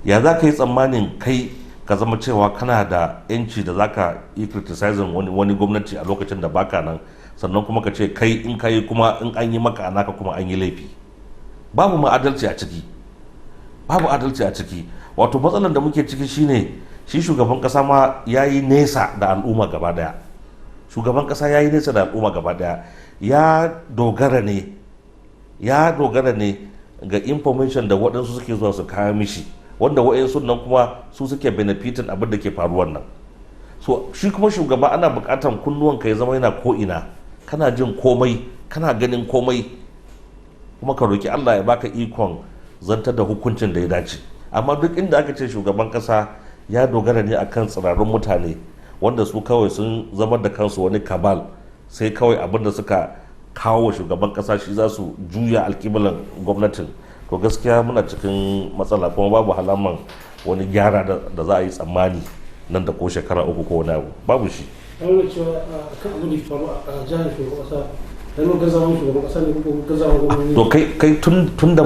ya za ka yi tsammanin kai ka zama cewa kana da yanci da za ka yi criticizing wani gwamnati a lokacin da baka nan, sannan kuma ka ce kai in ka yi kuma in an yi maka naka kuma an yi laifi? Babu ma adalci a ciki, babu adalci a ciki. Wato matsalar da muke ciki shine shi shugaban kasa ma ya yi nesa da al'umma gaba daya. Shugaban kasa ya yi nesa da al'umma gaba daya, ya dogara ne ga information da waɗansu suke zuwa su kawo mishi, wanda waɗansu nan kuma su suke benefitin abin da ke faruwar nan. So shi kuma shugaba ana buƙatar kunnuwanka ya zama yana ko'ina, kana jin komai, kana ganin komai, kuma ka roki Allah ya baka ikon zantar da hukuncin da ya dace. Amma duk inda aka ce shugaban kasa ya dogara ne akan tsirarun mutane wanda su kawai sun zama da kansu wani kabal, sai kawai abin da suka kawo wa shugaban kasa shi za su juya alkiblan gwamnatin, to gaskiya muna cikin matsala, kuma babu halaman wani gyara da za a yi tsammani nan da ko shekara 3 ko wani abu, babu shi. an cewa kan abin da ke faru a jihar shugaban kasa don gazawan shugaban kasa ne ko gazawan gwamnati. To kai tun da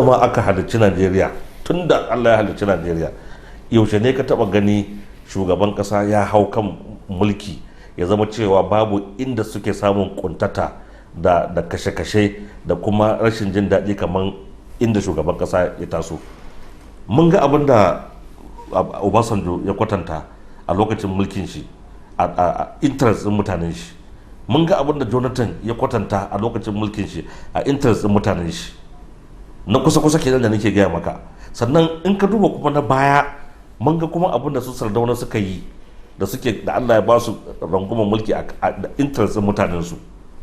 ma aka halicci Najeriya, tun da Allah ya halicci Najeriya, yaushe ne ka taba gani shugaban kasa ya hau kan mulki ya zama cewa babu inda suke samun kuntata da kashe-kashe da kuma rashin jin daɗi kamar inda shugaban kasa ya taso? Mun ga abin da Obasanjo ya kwatanta a lokacin mulkin shi a interest din mutanen shi. Mun ga abin da Jonathan ya kwatanta a lokacin mulkin shi a interest din mutanen shi. Na kusa-kusa kenan da nake gaya maka. Sannan in ka duba kuma na baya, mun ga kuma abin da su Sardauna suka yi da Allah ya ba su rangumar mulki a interest din mutanen su.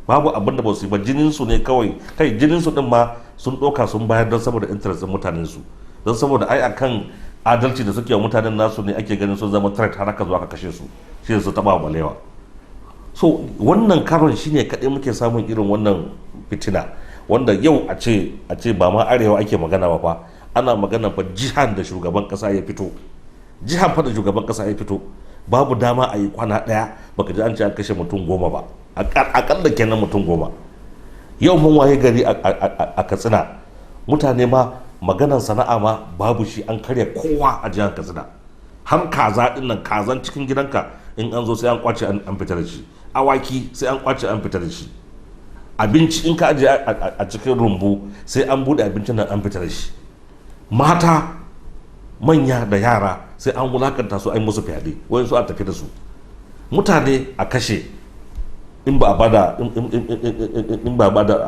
Babu abin da ba su yi ba, jinin su ne kawai, kai jinin su din ma sun ɗauka sun bayar don saboda interest din mutanen su, don saboda ai akan adalci da suke wa mutanen nasu ne ake ganin sun zama threat har aka zo aka kashe su, shi su taba balewa. So wannan karon shine kaɗai muke samun irin wannan fitina, wanda yau a ce ba ma arewa ake magana ba fa, ana magana fa jihar da shugaban kasa ya fito, jihar fa da shugaban kasa ya fito, babu dama a yi kwana ɗaya baka ji an ce an kashe mutum 10 ba, akalla kenan mutum 10. Yau mun waye gari a Katsina, mutane ma maganan sana'a ma babu shi, an karya kowa a jihar Katsina. Har kaza din nan, kazan cikin gidanka in an zo sai an kwace an fita da shi, awaki sai an kwace an fita da shi, abinci in ka aje a cikin rumbu sai an bude abincin nan an fita da shi, mata manya da yara sai an wulakanta su, an musu fyaɗe, wayan su a tafi da su, mutane a kashe in ba a bada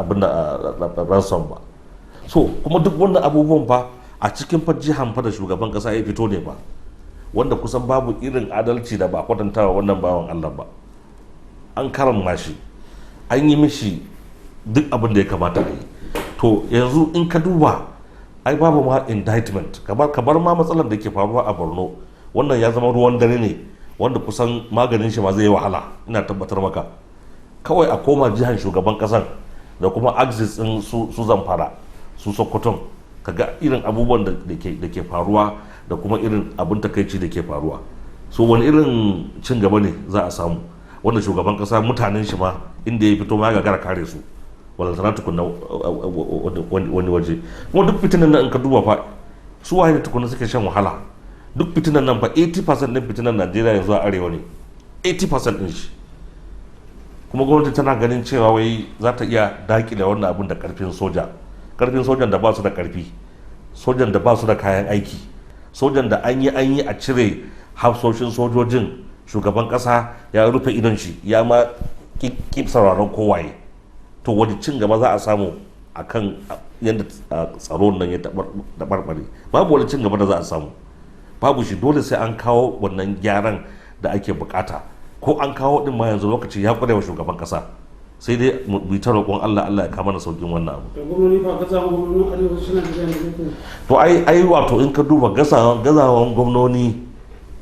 abin da ransom ba. So kuma duk wannan abubuwan fa a cikin fa jihan fa da shugaban kasa ya fito ne ba, wanda kusan babu irin adalci da ba a kwatantawa wannan bawan Allah ba. An karama shi, an yi mishi duk abin da ya kamata a yi. To yanzu in ka duba, ai babu ma indictment, kamar ma matsalar da ke faruwa a Borno, wannan ya zama ruwan dare ne wanda kusan maganin shi ma zai yi wahala, ina tabbatar maka. Kawai a koma jihar shugaban kasan da kuma axis din su Zamfara, su Sokoton, kaga irin abubuwan da ke faruwa da kuma irin abin takaici da ke faruwa. So wani irin cin gaba ne za a samu, wanda shugaban kasa mutanen shi ma inda ya fito ma ya gagara kare su, walantana tukunna wani waje. Kuma duk fitinan nan in ka duba fa, su waye da tukunna suke shan wahala. Duk fitinan nan fa 80% din fitinan Najeriya yanzu a arewa ne, 80% din shi. Kuma gwamnati tana ganin cewa wai za ta iya dakile wannan abun da karfin sojan da ba su da karfi, sojan da ba su da kayan aiki, sojan da an yi a cire hafsoshin sojojin, shugaban kasa ya rufe idon shi ya ma kip sauraron kowaye. To wani cin gaba za a samu akan yadda tsaron nan ya tabarbare? Babu wani cin gaba da za a samu, babu shi. Dole sai an kawo wannan gyaran da ake bukata, ko an kawo din ma yanzu lokaci ya kware wa shugaban kasa, sai dai mu ta roƙon Allah ya kama na saukin wannan abu. To ai wato in ka duba gazawan gwamnoni,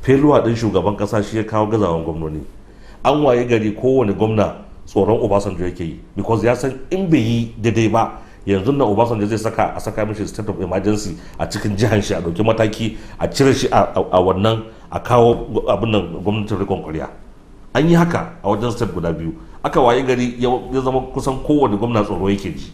feluwa din shugaban kasa shi ya kawo gazawan gwamnoni. An waye gari kowane gwamna tsoron Obasanjo yake yi, because ya san in bai yi daidai ba yanzu na Obasanjo zai saka mishi state of emergency a cikin jihar shi, a dauki mataki a cire shi a wannan, a kawo abin nan gwamnatin rikon kwarya. An yi haka a wajen state guda biyu, aka waye gari ya zama kusan kowane gwamna tsoro yake ji.